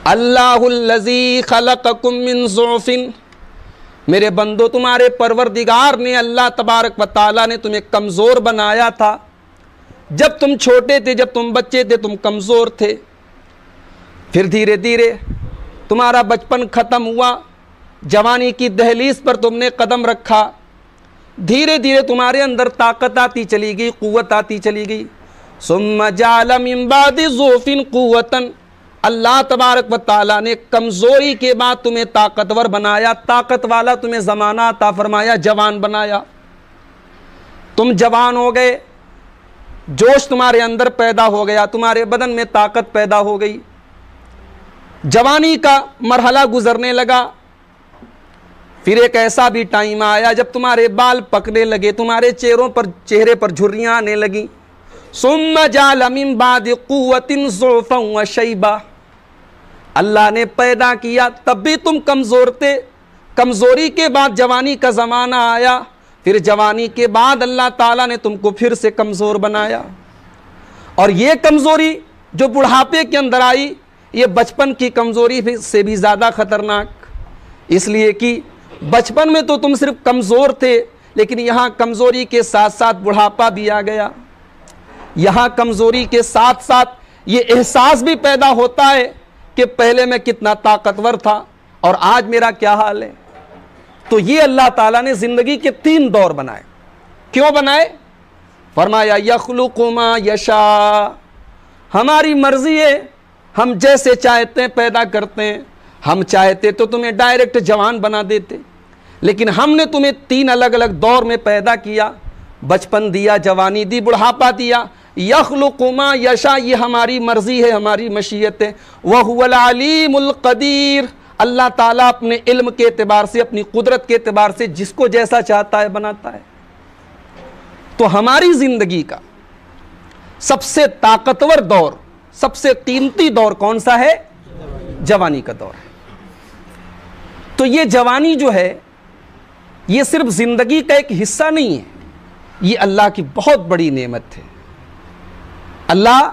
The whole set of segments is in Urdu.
اللہ الذی خلقکم من ضعف، میرے بندو تمہارے پروردگار نے اللہ تبارک و تعالیٰ نے تمہیں کمزور بنایا تھا. جب تم چھوٹے تھے، جب تم بچے تھے، تم کمزور تھے. پھر دھیرے دھیرے تمہارا بچپن ختم ہوا، جوانی کی دہلیز پر تم نے قدم رکھا. دھیرے دھیرے تمہارے اندر طاقت آتی چلی گئی، قوت آتی چلی گئی. ثم جعل من بعد ضعف قوة، اللہ تبارک و تعالیٰ نے کمزوری کے بعد تمہیں طاقتور بنایا، طاقت والا تمہیں زمانہ عطا فرمایا، جوان بنایا. تم جوان ہو گئے، جوش تمہارے اندر پیدا ہو گیا، تمہارے بدن میں طاقت پیدا ہو گئی. جوانی کا مرحلہ گزرنے لگا. پھر ایک ایسا بھی ٹائم آیا جب تمہارے بال پکنے لگے، تمہارے چہرے پر جھریاں آنے لگیں. ثم جعل من بعد قوة ضعفا وشیبا، اللہ نے پیدا کیا تب بھی تم کمزور تھے. کمزوری کے بعد جوانی کا زمانہ آیا، پھر جوانی کے بعد اللہ تعالیٰ نے تم کو پھر سے کمزور بنایا. اور یہ کمزوری جو بڑھاپے کے اندر آئی، یہ بچپن کی کمزوری سے بھی زیادہ خطرناک، اس لیے کہ بچپن میں تو تم صرف کمزور تھے، لیکن یہاں کمزوری کے ساتھ ساتھ بڑھاپا بھی آ گیا. یہاں کمزوری کے ساتھ ساتھ یہ احساس بھی پیدا ہوتا ہے کہ پہلے میں کتنا طاقتور تھا اور آج میرا کیا حال ہے. تو یہ اللہ تعالیٰ نے زندگی کے 3 دور بنائے. کیوں بنائے؟ فرمایا یخلق ما یشاء، ہماری مرضی ہے، ہم جیسے چاہتے ہیں پیدا کرتے ہیں. ہم چاہتے تو تمہیں ڈائریکٹ جوان بنا دیتے، لیکن ہم نے تمہیں 3 الگ الگ دور میں پیدا کیا. بچپن دیا، جوانی دی، بڑھاپا دیا. یخلق ما یشاء، یہ ہماری مرضی ہے، ہماری مشیت ہے. وَهُوَ الْعَلِيمُ الْقَدِيرُ، اللہ تعالیٰ اپنے علم کے اعتبار سے، اپنی قدرت کے اعتبار سے جس کو جیسا چاہتا ہے بناتا ہے. تو ہماری زندگی کا سب سے طاقتور دور، سب سے قیمتی دور کون سا ہے؟ جوانی کا دور ہے. تو یہ جوانی جو ہے، یہ صرف زندگی کا ایک حصہ نہیں ہے، یہ اللہ کی بہت بڑی نعمت ہے. اللہ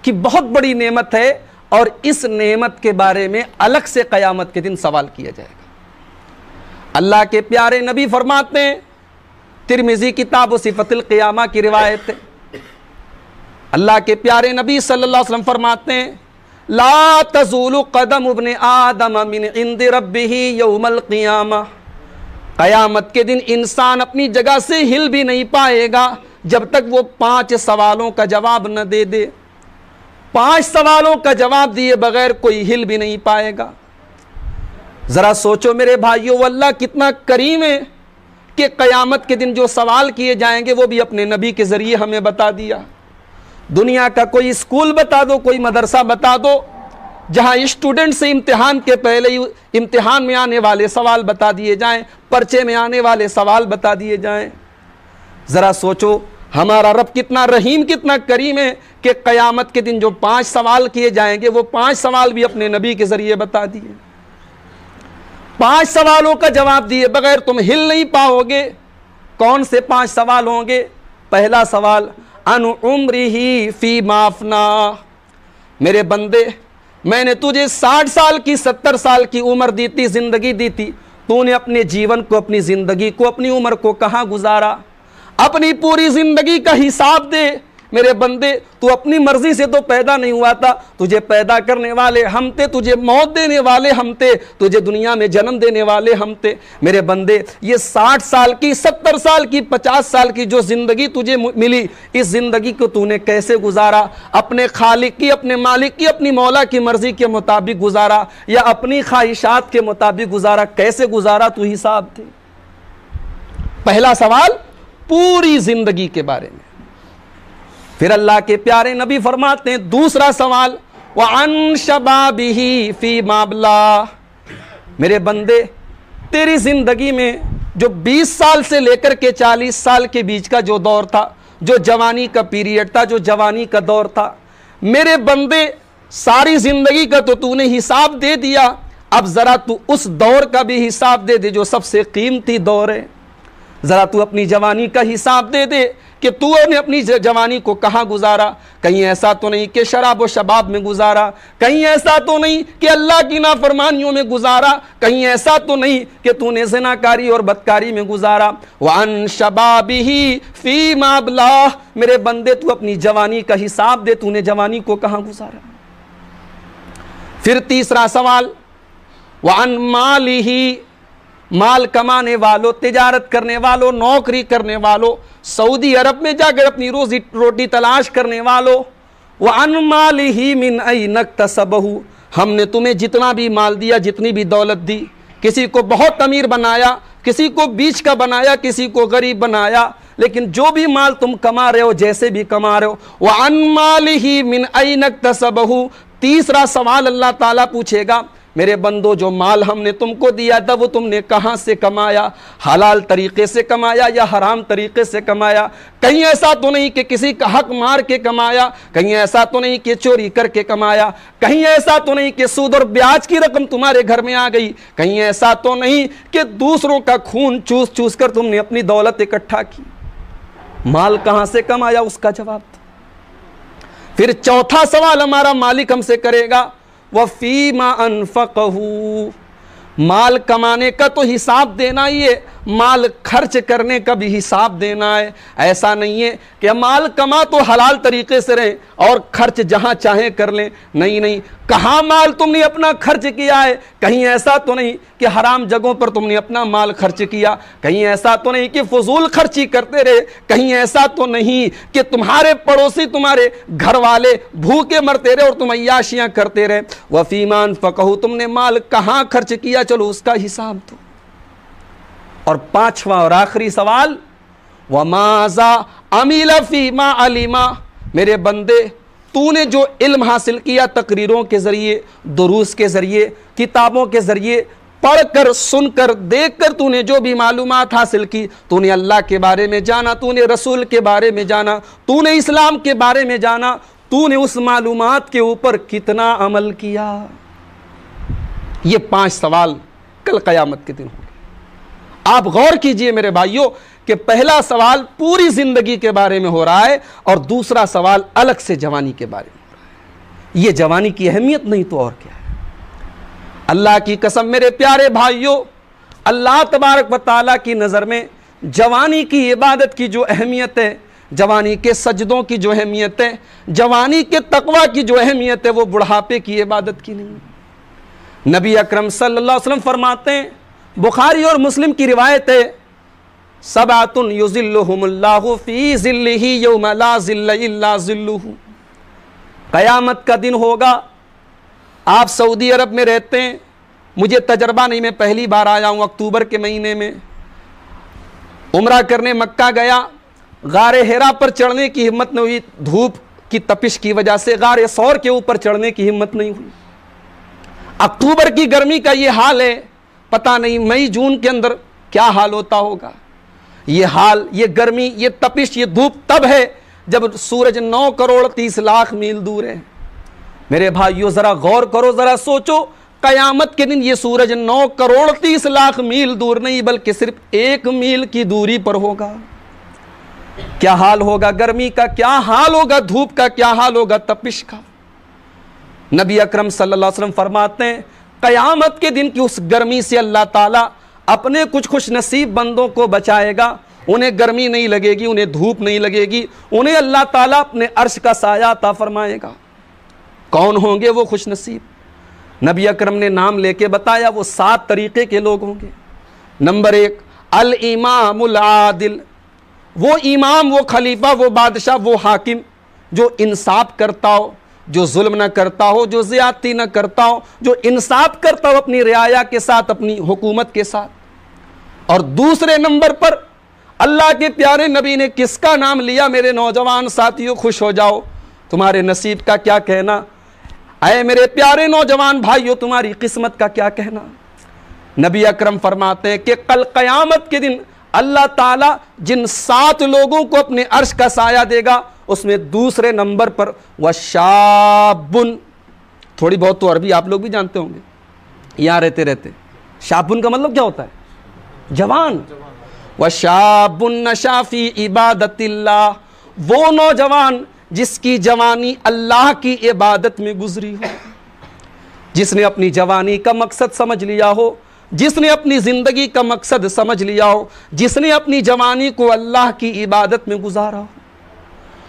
کی بہت بڑی نعمت ہے، اور اس نعمت کے بارے میں الگ سے قیامت کے دن سوال کیا جائے گا. اللہ کے پیارے نبی فرماتے ہیں، ترمذی کتاب و صفت القیامہ کی روایت ہے، اللہ کے پیارے نبی صلی اللہ علیہ وسلم فرماتے ہیں، لا تزول قدم ابن آدم من عند ربہ یوم القیامہ، قیامت کے دن انسان اپنی جگہ سے ہل بھی نہیں پائے گا جب تک وہ 5 سوالوں کا جواب نہ دے دے. 5 سوالوں کا جواب دیے بغیر کوئی ہل بھی نہیں پائے گا. ذرا سوچو میرے بھائیو، اللہ کتنا کریم ہے کہ قیامت کے دن جو سوال کیے جائیں گے وہ بھی اپنے نبی کے ذریعے ہمیں بتا دیا. دنیا کا کوئی اسکول بتا دو، کوئی مدرسہ بتا دو جہاں اسٹوڈنٹ سے امتحان کے پہلے ہی امتحان میں آنے والے سوال بتا دیے جائیں، پرچے میں آنے والے سوال بتا دیے جائیں. ذرا سوچو ہمارا رب کتنا رحیم، کتنا کریم ہے کہ قیامت کے دن جو 5 سوال کیے جائیں گے وہ 5 سوال بھی اپنے نبی کے ذریعے بتا دیے. 5 سوالوں کا جواب دیے بغیر تم ہل نہیں پاؤ گے. کون سے 5 سوال ہوں گے؟ پہلا سوال، ان عمرہ فیما افنا، میرے بندے میں نے تجھے 60 سال کی 70 سال کی عمر دی تھی، زندگی دی تھی، تو نے اپنے جیون کو، اپنی زندگی کو، اپنی عمر کو کہاں گزارا؟ اپنی پوری زندگی کا حساب دے میرے بندے. تو اپنی مرضی سے تو پیدا نہیں ہوا تھا، تجھے پیدا کرنے والے ہم تھے، تجھے موت دینے والے ہم تھے، تجھے دنیا میں جنم دینے والے ہم تھے. میرے بندے یہ 60 سال کی، 70 سال کی، 50 سال کی جو زندگی تجھے ملی، اس زندگی کو تو نے کیسے گزارا؟ اپنے خالق کی، اپنے مالک کی، اپنی مولا کی مرضی کے مطابق گزارا یا اپنی خواہشات کے مطابق گزارا؟ کیسے گزارا؟ تو حساب دے. پہلا سوال پوری زندگی کے بارے میں. پھر اللہ کے پیارے نبی فرماتے ہیں دوسرا سوال، وَعَنْ شَبَابِهِ فِي مَابْلَا، میرے بندے تیری زندگی میں جو 20 سال سے لے کر کے 40 سال کے بیچ کا جو دور تھا، جو جوانی کا پیریڈ تھا، جو جوانی کا دور تھا، میرے بندے ساری زندگی کا تو نے حساب دے دیا. اب ذرا تو اس دور کا بھی حساب دے دے جو سب سے قیمتی دور ہے. ذرا تو اپنی جوانی کا حساب دے دے کہ تو نے اپنی جوانی کو کہاں گزارا. کہیں ایسا تو نہیں کہ شراب و شباب میں گزارا, کہیں ایسا تو نہیں کہ اللہ کی نافرمانیوں میں گزارا, کہیں ایسا تو نہیں کہ تو نے زناکاری اور بدکاری میں گزارا. وَعَنْ شَبَابِهِ فِي مَا أَبْلَاهُ, میرے بندے تو اپنی جوانی کا حساب دے, تو نے جوانی کو کہاں گزارا. پھر تیسرا سوال, وَعَنْ مَالِهِ, مال کمانے والوں, تجارت کرنے والوں, نوکری کرنے والوں, سعودی عرب میں جا کر اپنی روزی روٹی تلاش کرنے والوں. وَعَنْ مَالِهِ مِنْ أَيْنَ اكْتَسَبَهُ, ہم نے تمہیں جتنا بھی مال دیا, جتنی بھی دولت دی, کسی کو بہت امیر بنایا, کسی کو بیچ کا بنایا, کسی کو غریب بنایا, لیکن جو بھی مال تم کما رہے ہو, جیسے بھی کما رہے ہو, وَعَنْ مَالِهِ مِنْ أَيْنَ اكْتَسَبَهُ. تیسرا سوال اللہ تعالیٰ پوچھے گا, میرے بندو جو مال ہم نے تم کو دیا تھا وہ تم نے کہاں سے کمایا, حلال طریقے سے کمایا یا حرام طریقے سے کمایا. کہیں ایسا تو نہیں کہ کسی کا حق مار کے کمایا, کہیں ایسا تو نہیں کہ چوری کر کے کمایا, کہیں ایسا تو نہیں کہ سود اور بیاج کی رقم تمہارے گھر میں آ گئی, کہیں ایسا تو نہیں کہ دوسروں کا خون چوس چوس کر تم نے اپنی دولت اکٹھا کی. مال کہاں سے کمایا, اس کا جواب دو. پھر چوتھا سوال ہمارا مالک ہم سے کرے گا, وَفِيمَا أَنفَقَهُ, مال کمانے کا تو حساب دینا ہی ہے, مال خرچ کرنے کا بھی حساب دینا ہے. ایسا نہیں ہے کہ مال کما تو حلال طریقے سے رہیں اور خرچ جہاں چاہیں کر لیں. نہیں نہیں, کہاں مال تم نے اپنا خرچ کیا ہے, کہیں ایسا تو نہیں کہ حرام جگہوں پر تم نے اپنا مال خرچ کیا, کہیں ایسا تو نہیں کہ فضول خرچی کرتے رہے, کہیں ایسا تو نہیں کہ تمہارے پڑوسی, تمہارے گھر والے بھوکے مرتے رہے اور تم عیاشیاں کرتے رہے. وَفِيمَا أَنفَقَهُ, تم نے مال کہاں خرچ کیا, چلو اس کا حساب دو. اور پانچواں اور آخری سوال, وَمَاذَا عَمِلَ فِيمَا عَلِمَ, میرے بندے تو نے جو علم حاصل کیا تقریروں کے ذریعے, دروس کے ذریعے, کتابوں کے ذریعے, پڑھ کر, سن کر, دیکھ کر تو نے جو بھی معلومات حاصل کی, تو نے اللہ کے بارے میں جانا, تو نے رسول کے بارے میں جانا, تو نے اسلام کے بارے میں جانا, تو نے اس معلومات کے اوپر کتنا عمل کیا. یہ 5 سوال کل قیامت کے دن ہوں گے. آپ غور کیجئے میرے بھائیوں کہ پہلا سوال پوری زندگی کے بارے میں ہو رہا ہے اور دوسرا سوال الگ سے جوانی کے بارے میں ہو رہا ہے. یہ جوانی کی اہمیت نہیں تو اور کیا ہے. اللہ کی قسم میرے پیارے بھائیوں, اللہ تبارک و تعالیٰ کی نظر میں جوانی کی عبادت کی جو اہمیت ہے, جوانی کے سجدوں کی جو اہمیت ہے, جوانی کے تقوی کی جو اہمیت ہے, وہ بڑھاپے کی عبادت کی نہیں. نبی اکرم صلی اللہ علیہ وسلم فرماتے ہیں, بخاری اور مسلم کی روایت ہے, سبعۃ یظلھم اللہ فی ظلہ یوم لا ظل الا ظلہ. قیامت کا دن ہوگا, آپ سعودی عرب میں رہتے ہیں, مجھے تجربہ نہیں, میں پہلی بار آیا ہوں اکتوبر کے مہینے میں, عمرہ کرنے مکہ گیا, غار حرا پر چڑھنے کی ہمت نہیں ہوئی, دھوپ کی تپش کی وجہ سے غار ثور کے اوپر چڑھنے کی ہمت نہیں ہوئی. اکتوبر کی گرمی کا یہ حال ہے, پتہ نہیں مئی جون کے اندر کیا حال ہوتا ہوگا. یہ حال, یہ گرمی, یہ تپش, یہ دھوپ تب ہے جب سورج 9 کروڑ 30 لاکھ میل دور ہے. میرے بھائیو ذرا غور کرو, ذرا سوچو, قیامت کے دن یہ سورج 9 کروڑ 30 لاکھ میل دور نہیں بلکہ صرف 1 میل کی دوری پر ہوگا. کیا حال ہوگا گرمی کا, کیا حال ہوگا دھوپ کا, کیا حال ہوگا تپش کا. نبی اکرم صلی اللہ علیہ وسلم فرماتے ہیں, قیامت کے دن کی اس گرمی سے اللہ تعالیٰ اپنے کچھ خوش نصیب بندوں کو بچائے گا. انہیں گرمی نہیں لگے گی, انہیں دھوپ نہیں لگے گی, انہیں اللہ تعالیٰ اپنے عرش کا سایہ عطا فرمائے گا. کون ہوں گے وہ خوش نصیب؟ نبی اکرم نے نام لے کے بتایا, وہ 7 طریقے کے لوگ ہوں گے. نمبر 1, الامام العادل, وہ امام, وہ خلیفہ, وہ بادشاہ, وہ حاکم جو انصاف کرتا ہو, جو ظلم نہ کرتا ہو, جو زیادتی نہ کرتا ہو, جو انصاف کرتا ہو اپنی رعایا کے ساتھ, اپنی حکومت کے ساتھ. اور دوسرے نمبر پر اللہ کے پیارے نبی نے کس کا نام لیا؟ میرے نوجوان ساتھیوں خوش ہو جاؤ, تمہارے نصیب کا کیا کہنا, اے میرے پیارے نوجوان بھائیوں تمہاری قسمت کا کیا کہنا. نبی اکرم فرماتے ہیں کہ کل قیامت کے دن اللہ تعالیٰ جن 7 لوگوں کو اپنے عرش کا سایہ دے گا اس میں دوسرے نمبر پر وشابن, تھوڑی بہت تو عربی آپ لوگ بھی جانتے ہوں گے یہاں رہتے. شابن کا مطلب کیا ہوتا ہے؟ جوان. وشاب نشا فی عبادت اللہ، وہ نوجوان جس کی جوانی اللہ کی عبادت میں گزری ہو، جس نے اپنی جوانی کا مقصد سمجھ لیا ہو، جس نے اپنی زندگی کا مقصد سمجھ لیا ہو، جس نے اپنی جوانی کو اللہ کی عبادت میں گزارا ہو۔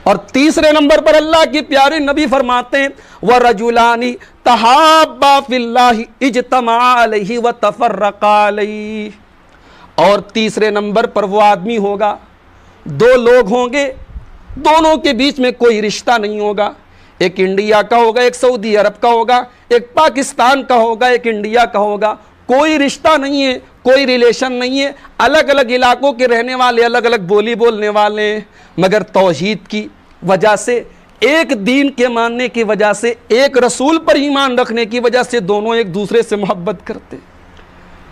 اور تیسرے نمبر پر اللہ کے پیارے نبی فرماتے ہیں وَرَجُلَانِ تَحَابَّا فِي اللَّهِ اجْتَمَعَا عَلَيْهِ وَتَفَرَّقَا عَلَيْهِ، اور تیسرے نمبر پر وہ آدمی ہوگا، دو لوگ ہوں گے، دونوں کے بیچ میں کوئی رشتہ نہیں ہوگا، ایک انڈیا کا ہوگا، ایک سعودی عرب کا ہوگا، ایک پاکستان کا ہوگا، ایک انڈیا کا ہوگا، کوئی رشتہ نہیں ہے، کوئی ریلیشن نہیں ہے، الگ الگ علاقوں کے رہنے والے، الگ الگ بولی بولنے والے ہیں، مگر توحید کی وجہ سے، ایک دین کے ماننے کی وجہ سے، ایک رسول پر ایمان رکھنے کی وجہ سے دونوں ایک دوسرے سے محبت کرتے۔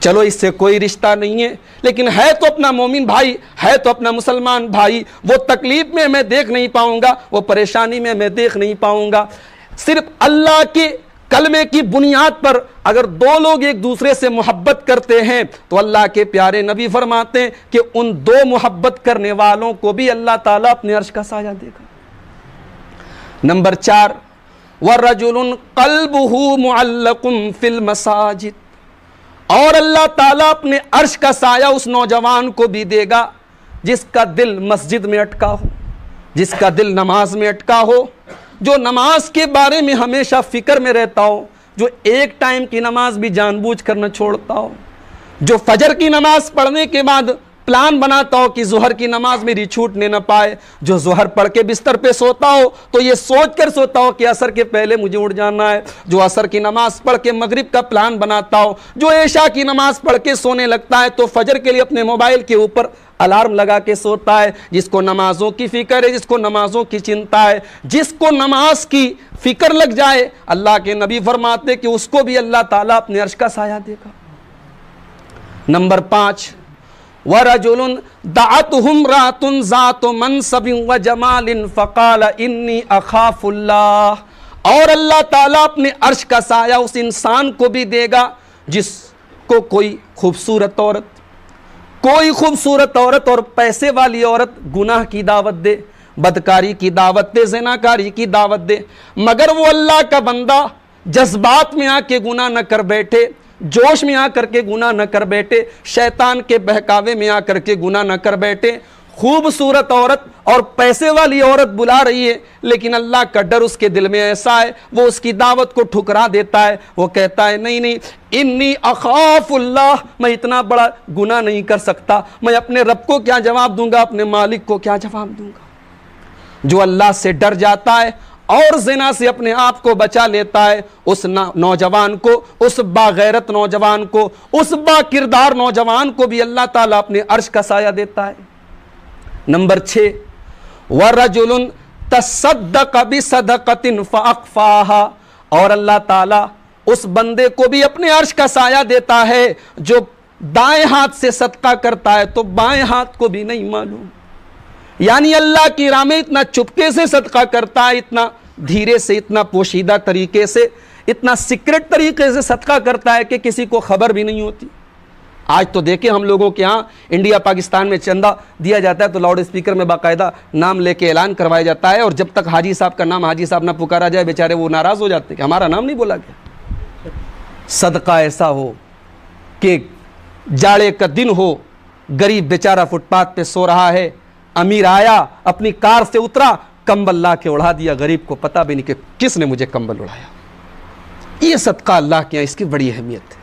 چلو اس سے کوئی رشتہ نہیں ہے، لیکن ہے تو اپنا مومن بھائی، ہے تو اپنا مسلمان بھائی، وہ تکلیف میں دیکھ نہیں پاؤں گا، وہ پریشانی میں دیکھ نہیں پاؤں گا۔ صرف اللہ کے کلمے کی بنیاد پر اگر دو لوگ ایک دوسرے سے محبت کرتے ہیں تو اللہ کے پیارے نبی فرماتے ہیں کہ ان دو محبت کرنے والوں کو بھی اللہ تعالیٰ اپنے عرش کا سایہ دے گا۔ نمبر 4 وَرَجُلٌ قَلْبُهُ مُعَلَّقٌ فِي الْمَسَاجِدِ، اور اللہ تعالیٰ اپنے عرش کا سایہ اس نوجوان کو بھی دے گا جس کا دل مسجد میں اٹکا ہو، جس کا دل نماز میں اٹکا ہو، جو نماز کے بارے میں ہمیشہ فکر میں رہتا ہو، جو ایک ٹائم کی نماز بھی جان بوجھ کر نہ چھوڑتا ہو، جو فجر کی نماز پڑھنے کے بعد پلان بناتا ہو کہ ظہر کی نماز میری چھوٹنے نہ پائے، جو ظہر پڑھ کے بستر پہ سوتا ہو تو یہ سوچ کر سوتا ہو کہ عصر کے پہلے مجھے اٹھ جانا ہے، جو عصر کی نماز پڑھ کے مغرب کا پلان بناتا ہو، جو عشاء کی نماز پڑھ کے سونے لگتا ہے تو فجر کے لیے اپنے موبائل کے اوپر الارم لگا کے سوتا ہے، جس کو نمازوں کی فکر ہے، جس کو نمازوں کی چنتا ہے، جس کو نماز کی فکر لگ جائے، اللہ کے نبی فرماتے کہ اس کو بھی اللہ تعالیٰ اپنے عرش کا سایہ دے گا۔ نمبر 5 وَرَجُلٌ دَعَتْهُ امْرَأَةٌ ذَاتُ مَنْصَبٍ وَجَمَالٍ فَقَالَ إِنِّي أَخَافُ اللَّهَ، اور اللہ تعالیٰ اپنے عرش کا سایہ اس انسان کو بھی دے گا جس کو کوئی خوبصورت عورت اور پیسے والی عورت گناہ کی دعوت دے، بدکاری کی دعوت دے، زناکاری کی دعوت دے، مگر وہ اللہ کا بندہ جذبات میں آ کے گناہ نہ کر بیٹھے، جوش میں آ کر کے گناہ نہ کر بیٹھے، شیطان کے بہکاوے میں آ کر کے گناہ نہ کر بیٹھے۔ خوبصورت عورت اور پیسے والی عورت بلا رہی ہے لیکن اللہ کا ڈر اس کے دل میں ایسا ہے، وہ اس کی دعوت کو ٹھکرا دیتا ہے، وہ کہتا ہے نہیں انی اخاف اللہ، میں اتنا بڑا گناہ نہیں کر سکتا، میں اپنے رب کو کیا جواب دوں گا، اپنے مالک کو کیا جواب دوں گا۔ جو اللہ سے ڈر جاتا ہے اور زنا سے اپنے آپ کو بچا لیتا ہے، اس نوجوان کو، اس باغیرت نوجوان کو، اس با کردار نوجوان کو بھی اللہ تعالیٰ اپنے عرش کا سایہ دیتا ہے۔ نمبر 6 وَرَجُلٌ تَصَدَّقَ بِصَدَقَةٍ فَأَخْفَاهَا، اور اللہ تعالیٰ اس بندے کو بھی اپنے عرش کا سایہ دیتا ہے جو دائیں ہاتھ سے صدقہ کرتا ہے تو بائیں ہاتھ کو بھی نہیں معلوم، یعنی اللہ کی راہ میں اتنا چپکے سے صدقہ کرتا ہے، اتنا دھیرے سے، اتنا پوشیدہ طریقے سے، اتنا سیکرٹ طریقے سے صدقہ کرتا ہے کہ کسی کو خبر بھی نہیں ہوتی۔ آج تو دیکھیں ہم لوگوں کے ہاں انڈیا پاکستان میں چندہ دیا جاتا ہے تو لاؤڈ اسپیکر میں باقاعدہ نام لے کے اعلان کروایا جاتا ہے، اور جب تک حاجی صاحب کا نام حاجی صاحب نہ پکارا جائے بیچارے وہ ناراض ہو جاتے ہیں کہ ہمارا نام نہیں بولا گیا۔ صدقہ ایسا ہو کہ جاڑے کا دن ہو، غریب بیچارہ فٹ پاتھ پہ سو رہا ہے، امیر آیا اپنی کار سے اترا، کمبل لا کے اڑا دیا، غریب کو پتہ بھی نہیں کہ کس نے مجھے کمبل اڑایا۔ یہ صدقہ اللہ کے یہاں اس کی بڑی اہمیت ہے۔